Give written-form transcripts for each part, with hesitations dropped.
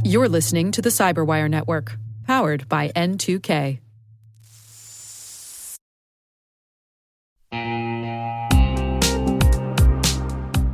You're listening to the CyberWire Network, powered by N2K.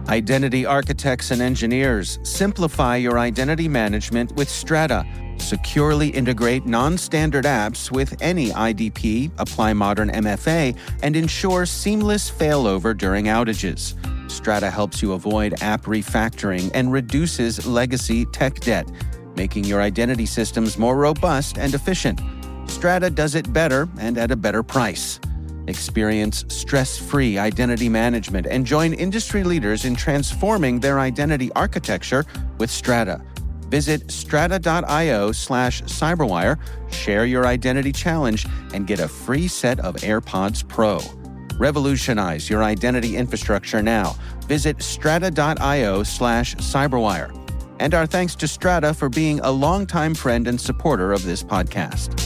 Identity architects and engineers, simplify your identity management with Strata. Securely integrate non-standard apps with any IDP, apply modern MFA, and ensure seamless failover during outages. Strata helps you avoid app refactoring and reduces legacy tech debt, making your identity systems more robust and efficient. Strata does it better and at a better price. Experience stress-free identity management and join industry leaders in transforming their identity architecture with Strata. Visit strata.io/cyberwire, share your identity challenge, and get a free set of AirPods Pro. Revolutionize your identity infrastructure now. Visit strata.io/cyberwire. And our thanks to Strata for being a longtime friend and supporter of this podcast.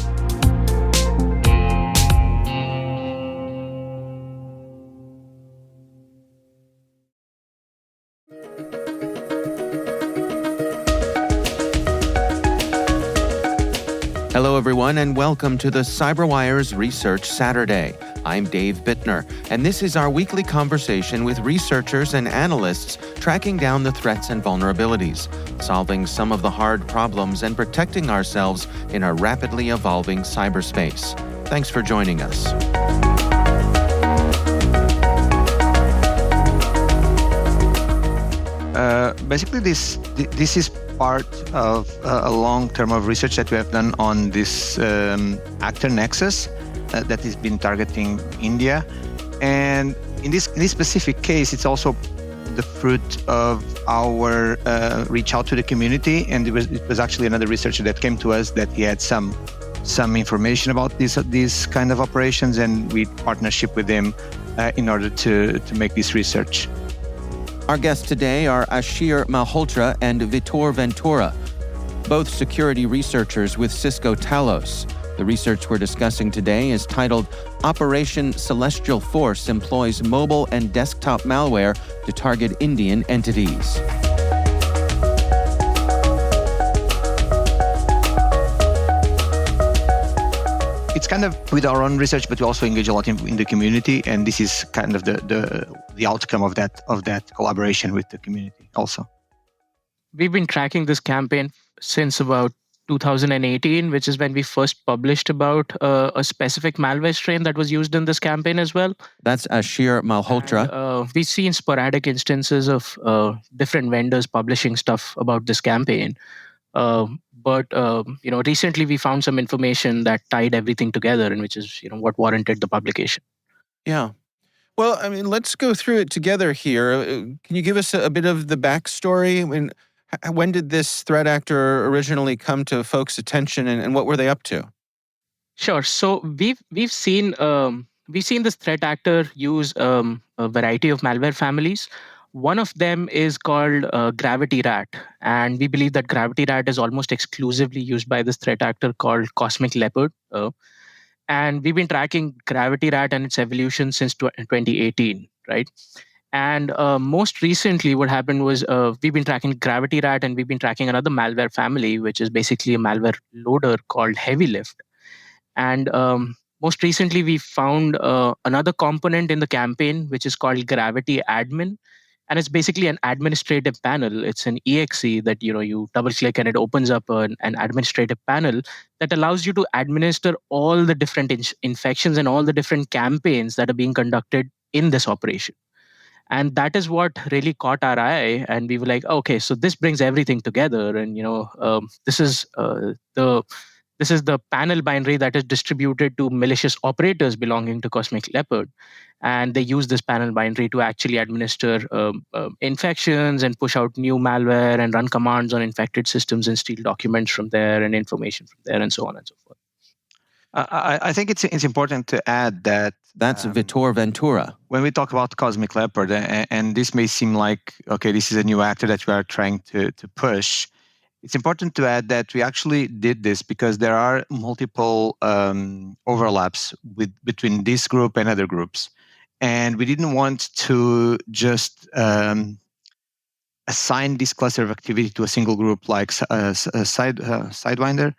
Hello, everyone, and welcome to the CyberWire's Research Saturday. I'm Dave Bittner, and this is our weekly conversation with researchers and analysts tracking down the threats and vulnerabilities, solving some of the hard problems, and protecting ourselves in a rapidly evolving cyberspace. Thanks for joining us. Basically, this is part of a long term of research that we have done on this actor nexus that has been targeting India. And in this specific case, it's also the fruit of our reach out to the community. And it was actually another researcher that came to us that he had some information about these kind of operations, and we partnership with him in order to make this research. Our guests today are Asheer Malhotra and Vitor Ventura, both security researchers with Cisco Talos. The research we're discussing today is titled Operation Celestial Force Employs Mobile and Desktop Malware to Target Indian Entities. It's kind of with our own research, but we also engage a lot in the community, and this is kind of the outcome of that collaboration with the community also. We've been tracking this campaign since about 2018, which is when we first published about a specific malware strain that was used in this campaign as well. That's Asheer Malhotra. And, we've seen sporadic instances of different vendors publishing stuff about this campaign. But recently we found some information that tied everything together, and which is what warranted the publication. Yeah. Well, I mean, let's go through it together here. Can you give us a bit of the backstory? I mean, when did this threat actor originally come to folks' attention, and what were they up to? Sure. So we've seen this threat actor use a variety of malware families. One of them is called Gravity Rat, and we believe that Gravity Rat is almost exclusively used by this threat actor called Cosmic Leopard. And we've been tracking Gravity Rat and its evolution since 2018, right? And most recently, what happened was we've been tracking Gravity Rat, and we've been tracking another malware family, which is basically a malware loader called Heavy Lift. And most recently, we found another component in the campaign, which is called Gravity Admin. And it's basically an administrative panel. It's an exe that you double click and it opens up an administrative panel that allows you to administer all the different infections and all the different campaigns that are being conducted in this operation. And that is what really caught our eye. And we were like, okay, so this brings everything together. And this is the panel binary that is distributed to malicious operators belonging to Cosmic Leopard. And they use this panel binary to actually administer infections and push out new malware and run commands on infected systems and steal documents from there and information from there and so on and so forth. I think it's important to add that that's Vitor Ventura. When we talk about Cosmic Leopard, and this may seem like, okay, this is a new actor that we are trying to push, it's important to add that we actually did this because there are multiple overlaps between this group and other groups. And we didn't want to just assign this cluster of activity to a single group like Sidewinder.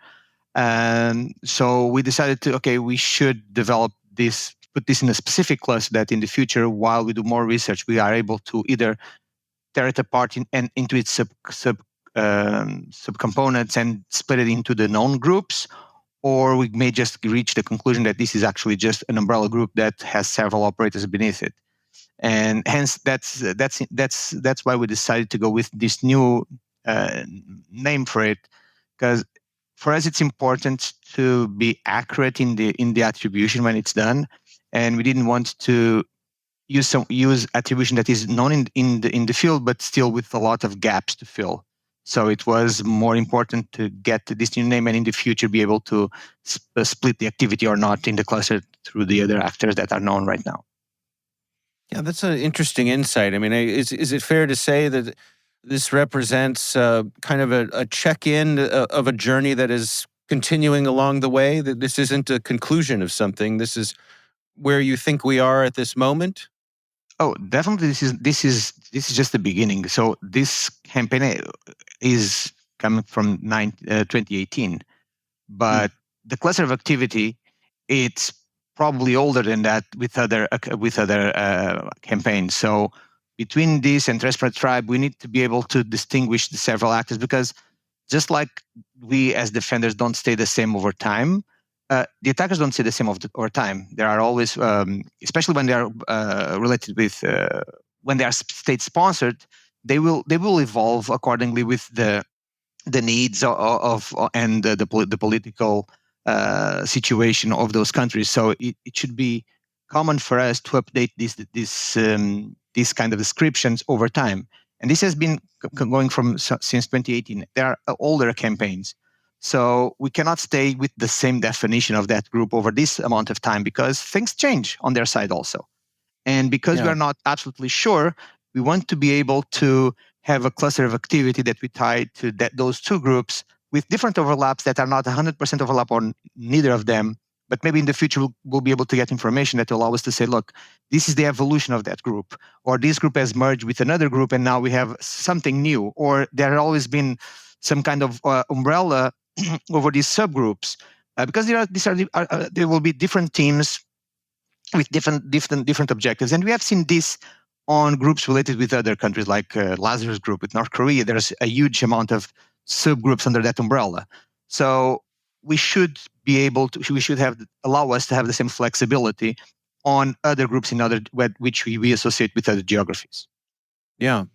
And so we decided we should develop this, put this in a specific cluster that in the future, while we do more research, we are able to either tear it apart into its subcomponents and split it into the known groups, or we may just reach the conclusion that this is actually just an umbrella group that has several operators beneath it. And hence, that's why we decided to go with this new name for it, because for us it's important to be accurate in the attribution when it's done, and we didn't want to use attribution that is known in the field, but still with a lot of gaps to fill. So it was more important to get this new name and in the future be able to split the activity or not in the cluster through the other actors that are known right now. Yeah, that's an interesting insight. I mean, is it fair to say that this represents kind of a check-in of a journey that is continuing along the way, that this isn't a conclusion of something, this is where you think we are at this moment? Oh, definitely. This is just the beginning. So this campaign is coming from 2018, but the cluster of activity, it's probably older than that with other campaigns. So between this and Transparent Tribe, we need to be able to distinguish the several actors, because just like we as defenders don't stay the same over time, the attackers don't stay the same over time. There are always, especially when they are related with, when they are state sponsored, they will evolve accordingly with the needs of and the political situation of those countries. So it should be common for us to update these kind of descriptions over time. And this has been going since 2018. There are older campaigns. So we cannot stay with the same definition of that group over this amount of time, because things change on their side also. And because we are not absolutely sure, we want to be able to have a cluster of activity that we tie to those two groups with different overlaps that are not 100% overlap on neither of them. But maybe in the future, we'll be able to get information that will allow us to say, look, this is the evolution of that group, or this group has merged with another group and now we have something new, or there had always been some kind of umbrella over these subgroups, because there will be different teams with different objectives, and we have seen this on groups related with other countries, like Lazarus Group with North Korea. There's a huge amount of subgroups under that umbrella. So we should be able to, allow us to have the same flexibility on other groups which we associate with other geographies. Yeah.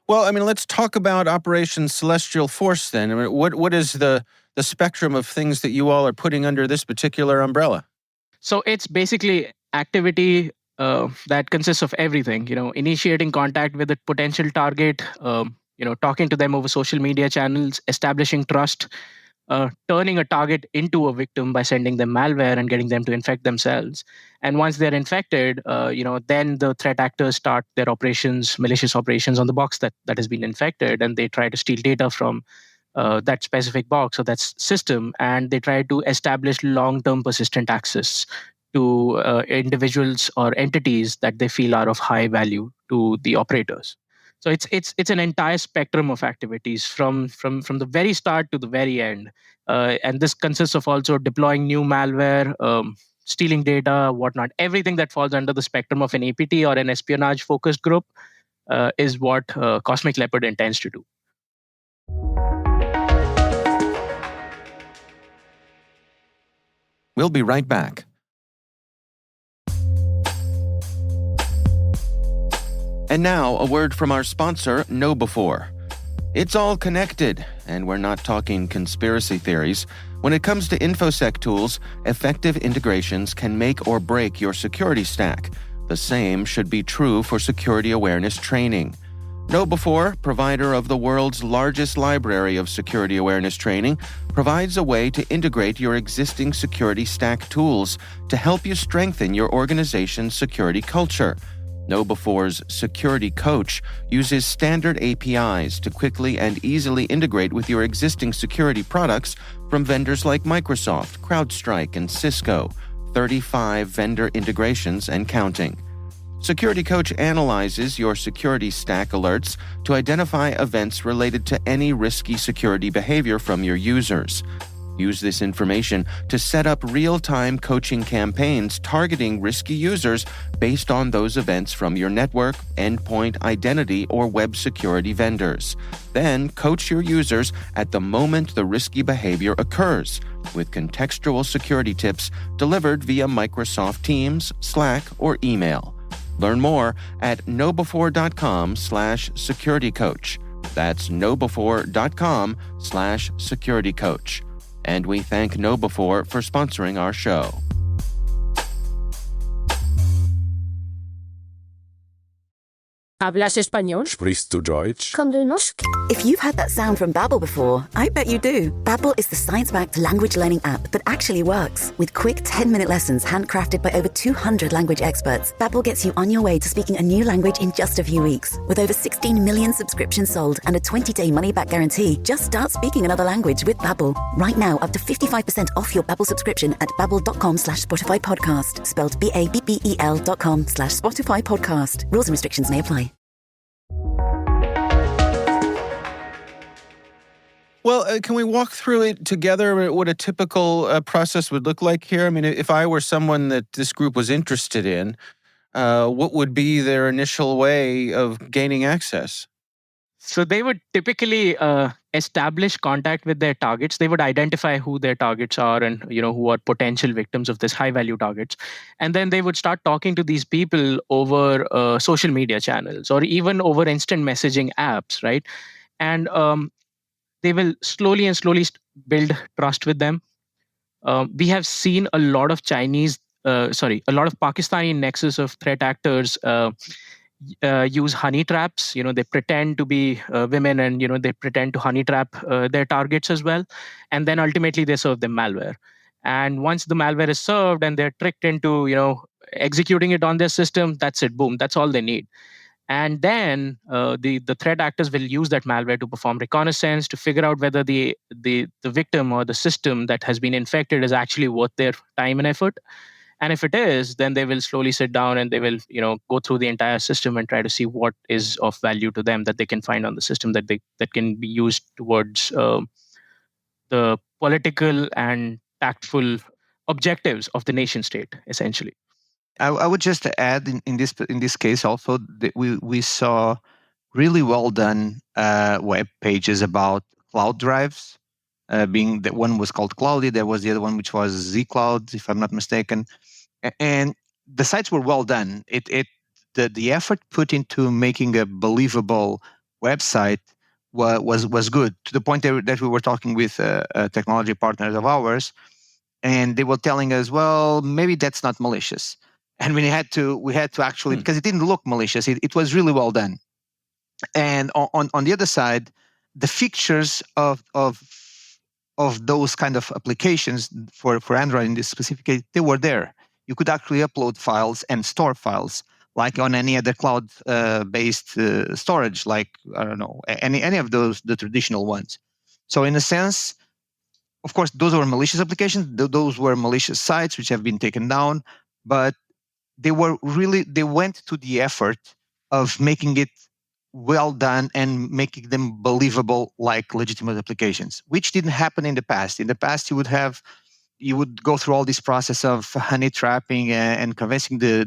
Well, I mean, let's talk about Operation Celestial Force then. I mean, what is the spectrum of things that you all are putting under this particular umbrella? So it's basically activity that consists of everything, initiating contact with a potential target, talking to them over social media channels, establishing trust, turning a target into a victim by sending them malware and getting them to infect themselves. And once they're infected, then the threat actors start their operations, malicious operations on the box that has been infected, and they try to steal data from that specific box or that system, and they try to establish long-term persistent access to individuals or entities that they feel are of high value to the operators. So it's an entire spectrum of activities from the very start to the very end, and this consists of also deploying new malware, stealing data, whatnot. Everything that falls under the spectrum of an APT or an espionage-focused group is what Cosmic Leopard intends to do. We'll be right back. And now, a word from our sponsor, KnowBe4. It's all connected, and we're not talking conspiracy theories. When it comes to InfoSec tools, effective integrations can make or break your security stack. The same should be true for security awareness training. KnowBe4, provider of the world's largest library of security awareness training, provides a way to integrate your existing security stack tools to help you strengthen your organization's security culture. KnowBe4's Security Coach uses standard APIs to quickly and easily integrate with your existing security products from vendors like Microsoft, CrowdStrike, and Cisco, 35 vendor integrations and counting. Security Coach analyzes your security stack alerts to identify events related to any risky security behavior from your users. Use this information to set up real-time coaching campaigns targeting risky users based on those events from your network, endpoint, identity, or web security vendors. Then coach your users at the moment the risky behavior occurs, with contextual security tips delivered via Microsoft Teams, Slack, or email. Learn more at knowbefore.com/securitycoach. That's knowbefore.com/securitycoach. And we thank KnowBefore for sponsoring our show. ¿Hablas español? Sprichst du Deutsch? If you've heard that sound from Babbel before, I bet you do. Babbel is the science-backed language learning app that actually works. With quick 10-minute lessons handcrafted by over 200 language experts, Babbel gets you on your way to speaking a new language in just a few weeks. With over 16 million subscriptions sold and a 20-day money-back guarantee, just start speaking another language with Babbel. Right now, up to 55% off your Babbel subscription at babbel.com/Spotify podcast. Spelled BABBEL.com/Spotify podcast. Rules and restrictions may apply. Well, can we walk through it together, what a typical process would look like here? I mean, if I were someone that this group was interested in, what would be their initial way of gaining access? So they would typically establish contact with their targets. They would identify who their targets are and who are potential victims of this high-value targets. And then they would start talking to these people over social media channels or even over instant messaging apps, right? And they will slowly build trust with them. We have seen a lot of Pakistani nexus of threat actors use honey traps. They pretend to be women and, they pretend to honey trap their targets as well. And then ultimately they serve them malware. And once the malware is served and they're tricked into, executing it on their system, that's it. Boom. That's all they need. And then the threat actors will use that malware to perform reconnaissance to figure out whether the victim or the system that has been infected is actually worth their time and effort. And if it is, then they will slowly sit down and they will go through the entire system and try to see what is of value to them that they can find on the system that can be used towards the political and tactful objectives of the nation state, essentially. I would just add in this case also that we saw really well done web pages about cloud drives. Being that one was called Cloudy, there was the other one which was zCloud, if I'm not mistaken, and the sites were well done. The effort put into making a believable website was good, to the point that we were talking with technology partners of ours, and they were telling us, well, maybe that's not malicious. And we had to actually, because it didn't look malicious, it was really well done. And on the other side, the features of those kind of applications for Android in this specific case, they were there. You could actually upload files and store files like on any other cloud based storage, like, I don't know, any of those, the traditional ones. So in a sense, of course, those were malicious applications. Those were malicious sites which have been taken down, but they went to the effort of making it well done and making them believable like legitimate applications, which didn't happen in the past. In the past, you would go through all this process of honey trapping and convincing the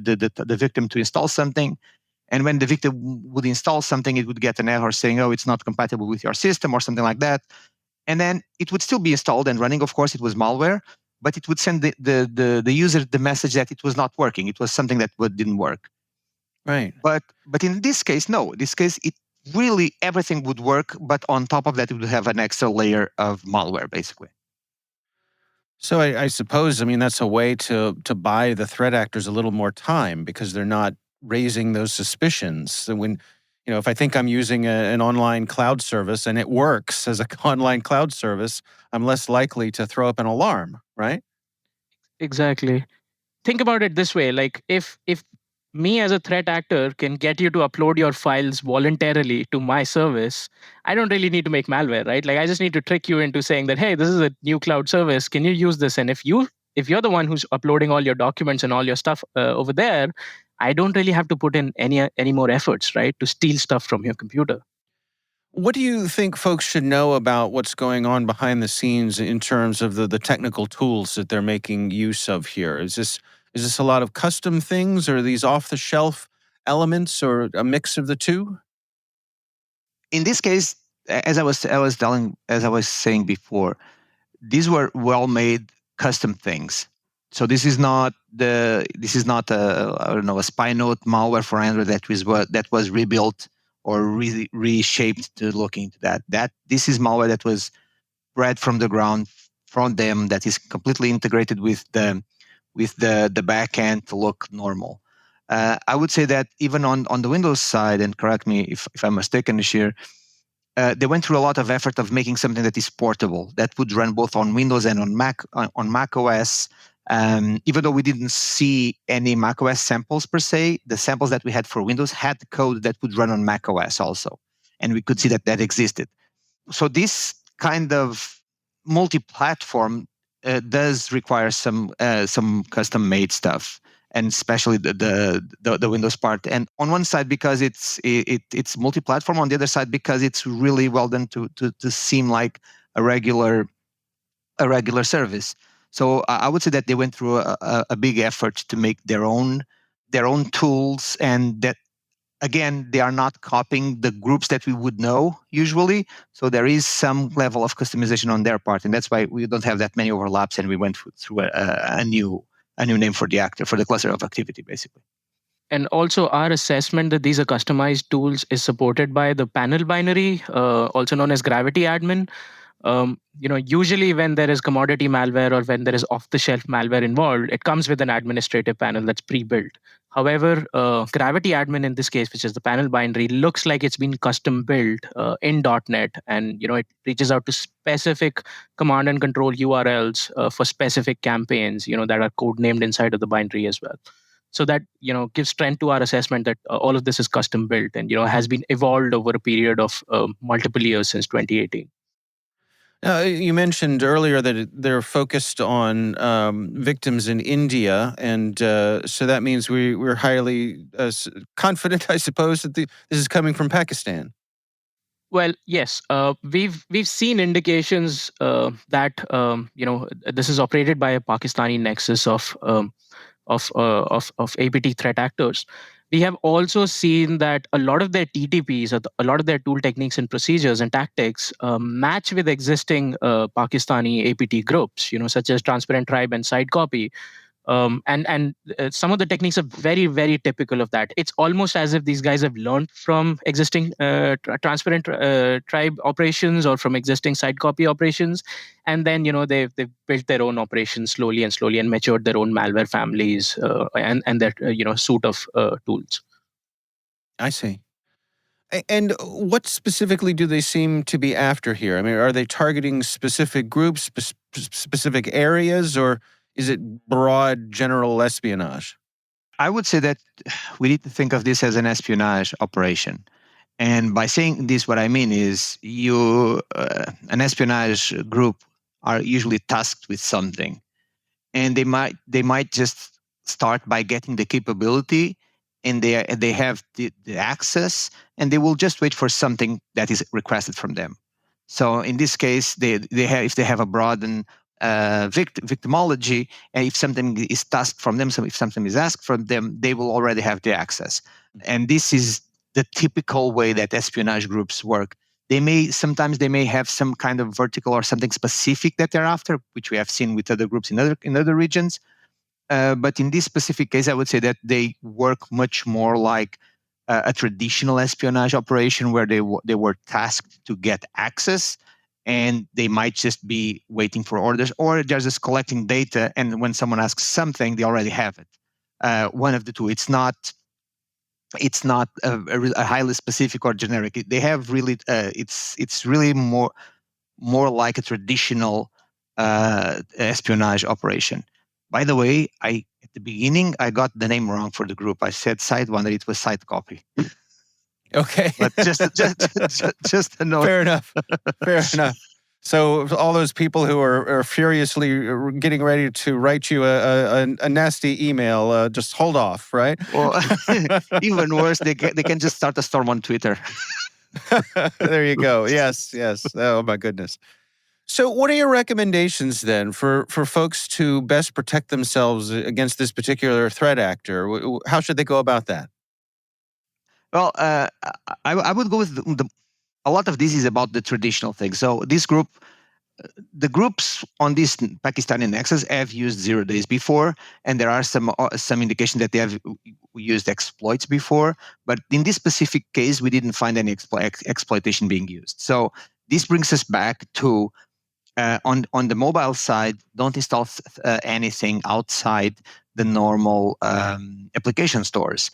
victim to install something. And when the victim would install something, it would get an error saying, oh, it's not compatible with your system or something like that. And then it would still be installed and running. Of course, it was malware, but it would send the user the message that it was not working. It was something that didn't work. Right. But in this case, no. In this case, it really, everything would work, but on top of that, it would have an extra layer of malware, basically. So I suppose, that's a way to buy the threat actors a little more time because they're not raising those suspicions. So when, if I think I'm using an online cloud service and it works as an online cloud service, I'm less likely to throw up an alarm, right? Exactly. Think about it this way. Like if me as a threat actor can get you to upload your files voluntarily to my service, I don't really need to make malware, right? Like I just need to trick you into saying that, hey, this is a new cloud service. Can you use this? And if you're the one who's uploading all your documents and all your stuff over there, I don't really have to put in any more efforts, right, to steal stuff from your computer. What do you think folks should know about what's going on behind the scenes in terms of the technical tools that they're making use of here? Is this a lot of custom things, or are these off-the-shelf elements, or a mix of the two? In this case, as I was saying before, these were well-made custom things. So this is not a, I don't know, a spy note malware for Android that was rebuilt or reshaped to look into that. This is malware that was bred from the ground from them, that is completely integrated with the back end to look normal. I would say that even on the Windows side, and correct me if I'm mistaken, Asheer, they went through a lot of effort of making something that is portable, that would run both on Windows and on Mac OS. Even though we didn't see any Mac OS samples per se, the samples that we had for Windows had code that would run on Mac OS also, and we could see that existed. So this kind of multi-platform does require some custom-made stuff, and especially the Windows part. And on one side, because it's multi-platform; on the other side, because it's really well done to seem like a regular service. So I would say that they went through a big effort to make their own tools, and that again, they are not copying the groups that we would know usually. So there is some level of customization on their part, and that's why we don't have that many overlaps. And we went through a new name for the cluster of activity, basically. And also, our assessment that these are customized tools is supported by the panel binary, also known as Gravity Admin. Usually when there is commodity malware or when there is off-the-shelf malware involved, it comes with an administrative panel that's pre-built. However, Gravity Admin in this case, which is the panel binary, looks like it's been custom built in .NET, and it reaches out to specific command and control URLs for specific campaigns, that are code named inside of the binary as well. So that gives strength to our assessment that all of this is custom built and has been evolved over a period of multiple years since 2018. You mentioned earlier that they're focused on victims in India, and so that means we're highly confident, I suppose, that this is coming from Pakistan. Well, yes, we've seen indications that this is operated by a Pakistani nexus of APT threat actors. We have also seen that a lot of their TTPs, or a lot of their tool techniques and procedures and tactics match with existing Pakistani APT groups, such as Transparent Tribe and Side Copy. And some of the techniques are very, very typical of that. It's almost as if these guys have learned from existing Transparent Tribe operations or from existing Side Copy operations, and then they've built their own operations slowly and matured their own malware families and their suite of tools. I see. And what specifically do they seem to be after here? I mean, are they targeting specific groups, specific areas, or is it broad general espionage? I would say that we need to think of this as an espionage operation. And by saying this, what I mean is an espionage group are usually tasked with something, and they might just start by getting the capability, and they have the access, and they will just wait for something that is requested from them. So in this case, if they have a broadened victimology, and if something is tasked from them, so if something is asked from them, they will already have the access. And this is the typical way that espionage groups work. Sometimes they may have some kind of vertical or something specific that they're after, which we have seen with other groups in other regions. But in this specific case, I would say that they work much more like a traditional espionage operation, where they were tasked to get access, and they might just be waiting for orders, or they're just collecting data, and when someone asks something, they already have it. One of the two. It's not a highly specific or generic. They have really. It's really more like a traditional espionage operation. By the way, at the beginning I got the name wrong for the group. I said Side One, it was Side Copy. Okay, but just a note. Fair enough. Fair enough. So all those people who are furiously getting ready to write you a nasty email, just hold off, right? Well, even worse, they can just start a storm on Twitter. There you go. Yes. Oh, my goodness. So what are your recommendations then for folks to best protect themselves against this particular threat actor? How should they go about that? Well, I would go with a lot of this is about the traditional thing. So the groups on this Pakistani nexus have used 0 days before, and there are some indication that they have used exploits before. But in this specific case, we didn't find any exploitation being used. So this brings us back to on the mobile side, don't install anything outside the normal application stores,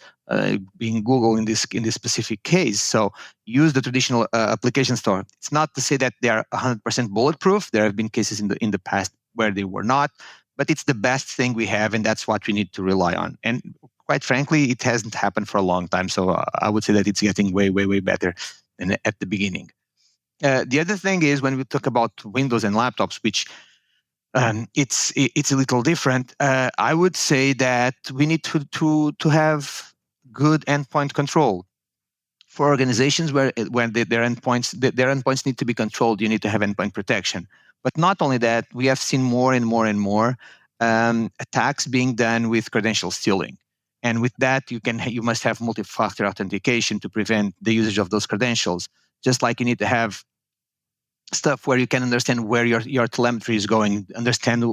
being Google in this specific case. So use the traditional application store. It's not to say that they are 100% bulletproof. There have been cases in the past where they were not, but it's the best thing we have, and that's what we need to rely on. And quite frankly, it hasn't happened for a long time. So I would say that it's getting way, way, way better than at the beginning. The other thing is when we talk about Windows and laptops, which it's a little different. I would say that we need to have good endpoint control for organizations where their endpoints need to be controlled. You need to have endpoint protection. But not only that, we have seen more and more and more attacks being done with credential stealing. And with that, you must have multi-factor authentication to prevent the usage of those credentials. Just like you need to have stuff where you can understand where your telemetry is going, understand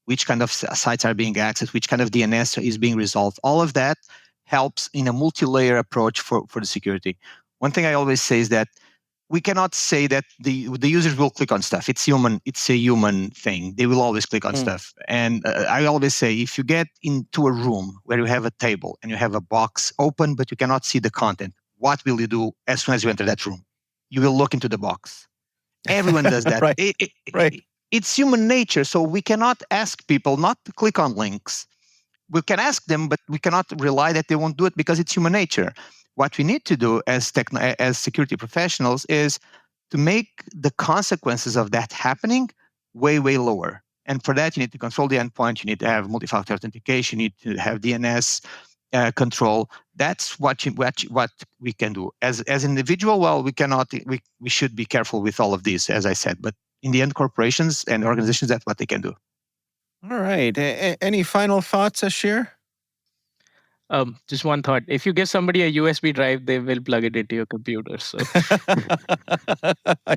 which kind of sites are being accessed, which kind of DNS is being resolved. All of that helps in a multi-layer approach for the security. One thing I always say is that we cannot say that the users will click on stuff. It's a human thing. They will always click on stuff. And I always say, if you get into a room where you have a table and you have a box open, but you cannot see the content, what will you do as soon as you enter that room? You will look into the box. Everyone does that. Right. It's human nature. So we cannot ask people not to click on links. We can ask them, but we cannot rely that they won't do it because it's human nature. What we need to do as security professionals is to make the consequences of that happening way, way lower. And for that, you need to control the endpoint. You need to have multi-factor authentication. You need to have DNS control. That's what we can do as an individual. Well, we should be careful with all of these, as I said. But in the end, corporations and organizations, that's what they can do. All right. Any final thoughts, Asheer? Just one thought. If you give somebody a USB drive, they will plug it into your computer. So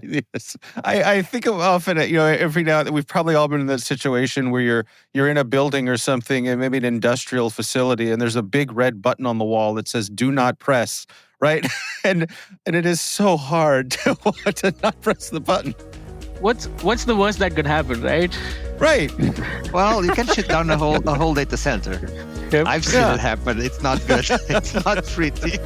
Yes. I think of often, every now and then, we've probably all been in that situation where you're in a building or something, and maybe an industrial facility, and there's a big red button on the wall that says "Do not press." Right, and it is so hard to not press the button. What's the worst that could happen, right? Right. Well, you can shut down a whole data center. Yep. I've seen it happen. It's not good. It's not pretty.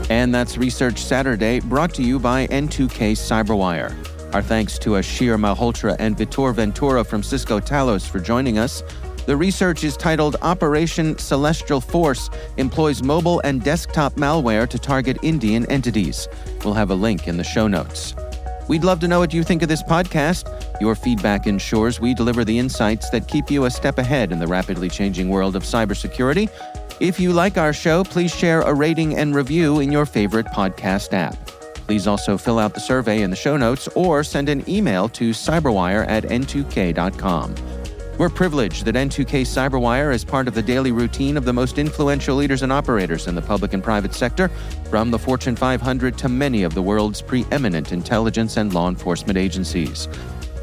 And that's Research Saturday, brought to you by N2K Cyberwire. Our thanks to Asheer Malhotra and Vitor Ventura from Cisco Talos for joining us. The research is titled Operation Celestial Force Employs Mobile and Desktop Malware to Target Indian Entities. We'll have a link in the show notes. We'd love to know what you think of this podcast. Your feedback ensures we deliver the insights that keep you a step ahead in the rapidly changing world of cybersecurity. If you like our show, please share a rating and review in your favorite podcast app. Please also fill out the survey in the show notes or send an email to cyberwire@n2k.com. We're privileged that N2K Cyberwire is part of the daily routine of the most influential leaders and operators in the public and private sector, from the Fortune 500 to many of the world's preeminent intelligence and law enforcement agencies.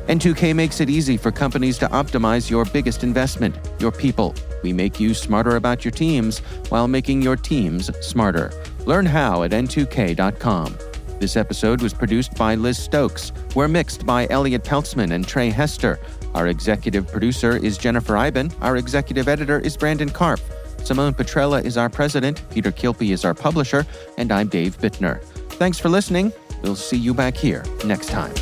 N2K makes it easy for companies to optimize your biggest investment, your people. We make you smarter about your teams while making your teams smarter. Learn how at n2k.com. This episode was produced by Liz Stokes. We're mixed by Elliot Peltzman and Trey Hester. Our executive producer is Jennifer Iben. Our executive editor is Brandon Karpf. Simone Petrella is our president. Peter Kilpie is our publisher. And I'm Dave Bittner. Thanks for listening. We'll see you back here next time.